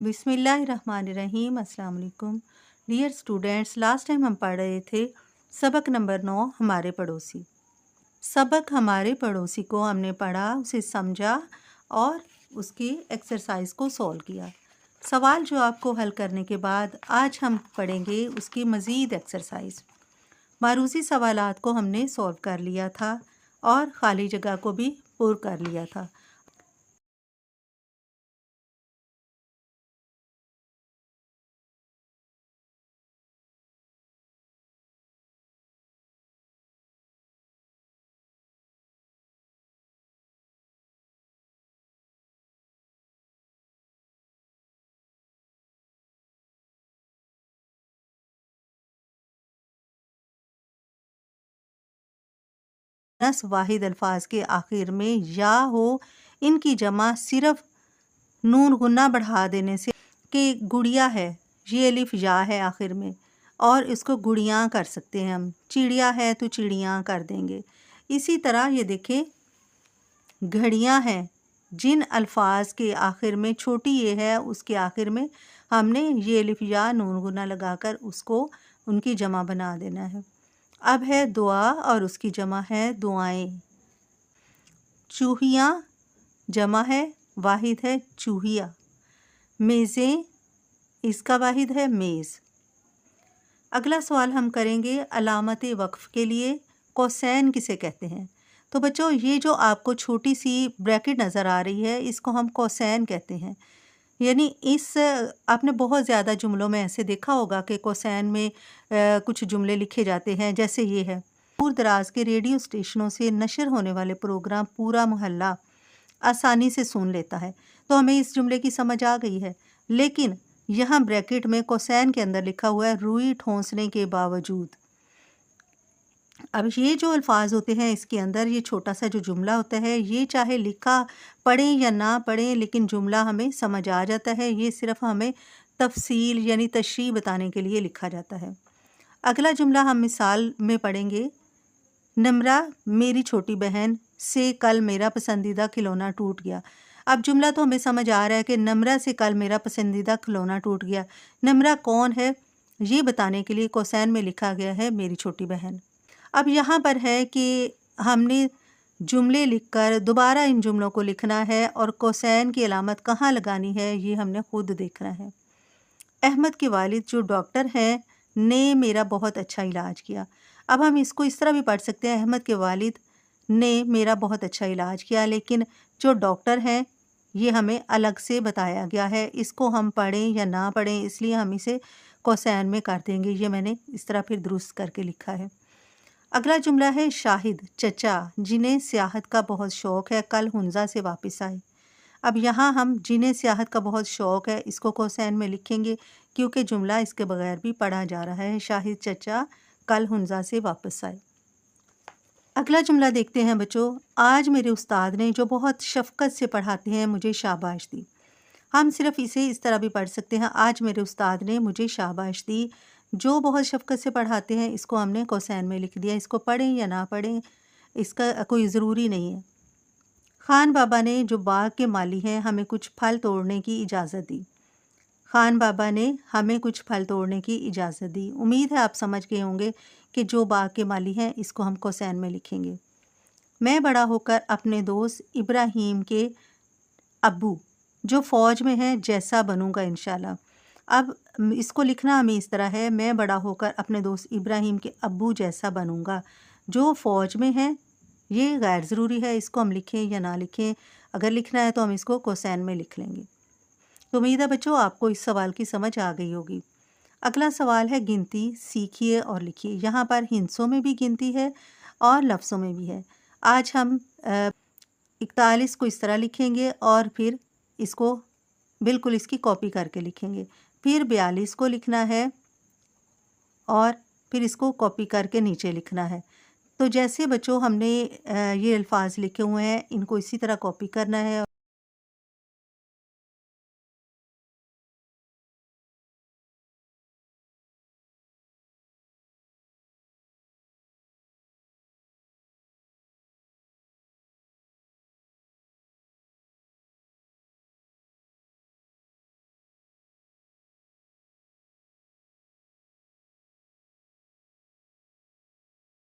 बिस्मिल्लाहिर्रहमानिर्रहीम। अस्सलाम वालेकुम डियर स्टूडेंट्स। लास्ट टाइम हम पढ़ रहे थे सबक नंबर 9 हमारे पड़ोसी। सबक हमारे पड़ोसी को हमने पढ़ा, उसे समझा और उसकी एक्सरसाइज को सॉल्व किया। सवाल जो आपको हल करने के बाद आज हम पढ़ेंगे उसकी मज़ीद एक्सरसाइज। मारूसी सवालात को हमने सॉल्व कर लिया था और ख़ाली जगह को भी पुर कर लिया था। नस वाहिद अल्फाज के आखिर में या हो, इनकी जमा सिर्फ नून गुना बढ़ा देने से कि गुड़िया है, ये अलिफ या है आखिर में और इसको गुड़ियाँ कर सकते हैं हम। चिड़िया है तो चिड़ियाँ कर देंगे। इसी तरह ये देखें घड़ियाँ हैं, जिन अल्फाज के आखिर में छोटी ये है उसके आखिर में हमने ये अलिफ या नून गुना लगाकर उसको उनकी जमा बना देना है। अब है दुआ और उसकी जमा है दुआएं। चूहियाँ जमा है, वाहिद है चूहिया। मेज़ें इसका वाहिद है मेज़। अगला सवाल हम करेंगे अलामत वक्फ के लिए कोसैन किसे कहते हैं। तो बच्चों ये जो आपको छोटी सी ब्रैकेट नज़र आ रही है इसको हम कोसैन कहते हैं। यानी इस आपने बहुत ज़्यादा जुमलों में ऐसे देखा होगा कि कोसैन में कुछ जुमले लिखे जाते हैं, जैसे ये है। दूर दराज के रेडियो स्टेशनों से नशर होने वाले प्रोग्राम पूरा मोहल्ला आसानी से सुन लेता है। तो हमें इस जुमले की समझ आ गई है, लेकिन यहाँ ब्रैकेट में कोसैन के अंदर लिखा हुआ है रुई ठोंसने के बावजूद। अब ये जो अल्फाज होते हैं इसके अंदर ये छोटा सा जो जुमला होता है, ये चाहे लिखा पढ़ें या ना पढ़ें लेकिन जुमला हमें समझ आ जाता है। ये सिर्फ हमें तफसील यानी तशरीह बताने के लिए लिखा जाता है। अगला जुमला हम मिसाल में पढ़ेंगे। नम्रा मेरी छोटी बहन से कल मेरा पसंदीदा खिलौना टूट गया। अब जुमला तो हमें समझ आ रहा है कि नम्रा से कल मेरा पसंदीदा खिलौना टूट गया। नम्रा कौन है ये बताने के लिए कोसैन में लिखा गया है मेरी छोटी बहन। अब यहाँ पर है कि हमने जुमले लिखकर दोबारा इन जुमलों को लिखना है और कोसैन की अलामत कहाँ लगानी है ये हमने खुद देखना है। अहमद के वालिद जो डॉक्टर हैं ने मेरा बहुत अच्छा इलाज किया। अब हम इसको इस तरह भी पढ़ सकते हैं, अहमद के वालिद ने मेरा बहुत अच्छा इलाज किया, लेकिन जो डॉक्टर हैं ये हमें अलग से बताया गया है। इसको हम पढ़ें या ना पढ़ें इसलिए हम इसे कोसैन में कर देंगे। ये मैंने इस तरह फिर दुरुस्त करके लिखा है। अगला जुमला है शाहिद चचा जिन्हें सियाहत का बहुत शौक़ है कल हुंजा से वापस आए। अब यहाँ हम जिन्हें सियाहत का बहुत शौक़ है इसको कोसैन में लिखेंगे क्योंकि जुमला इसके बगैर भी पढ़ा जा रहा है। शाहिद चचा कल हुंजा से वापस आए। अगला जुमला देखते हैं बच्चों। आज मेरे उस्ताद ने जो बहुत शफ़क़त से पढ़ाते हैं मुझे शाबाश दी। हम सिर्फ इसे इस तरह भी पढ़ सकते हैं, आज मेरे उस्ताद ने मुझे शाबाश दी। जो बहुत शफ़क़त से पढ़ाते हैं इसको हमने कोसैन में लिख दिया। इसको पढ़ें या ना पढ़ें इसका कोई ज़रूरी नहीं है। खान बाबा ने जो बाग के माली हैं हमें कुछ फल तोड़ने की इजाज़त दी। खान बाबा ने हमें कुछ फल तोड़ने की इजाज़त दी। उम्मीद है आप समझ गए होंगे कि जो बाग के माली हैं इसको हम कोसैन में लिखेंगे। मैं बड़ा होकर अपने दोस्त इब्राहीम के अब्बू जो फ़ौज में हैं जैसा बनूंगा इंशाल्लाह। अब इसको लिखना हमें इस तरह है, मैं बड़ा होकर अपने दोस्त इब्राहीम के अब्बू जैसा बनूंगा। जो फ़ौज में हैं ये गैर ज़रूरी है, इसको हम लिखें या ना लिखें। अगर लिखना है तो हम इसको कोसैन में लिख लेंगे। तो उम्मीद है बच्चों आपको इस सवाल की समझ आ गई होगी। अगला सवाल है गिनती सीखिए और लिखिए। यहाँ पर हिंसों में भी गिनती है और लफ्ज़ों में भी है। आज हम 41 को इस तरह लिखेंगे और फिर इसको बिल्कुल इसकी कॉपी करके लिखेंगे। फिर 42 को लिखना है और फिर इसको कॉपी करके नीचे लिखना है। तो जैसे बच्चों हमने ये अल्फाज लिखे हुए हैं इनको इसी तरह कॉपी करना है।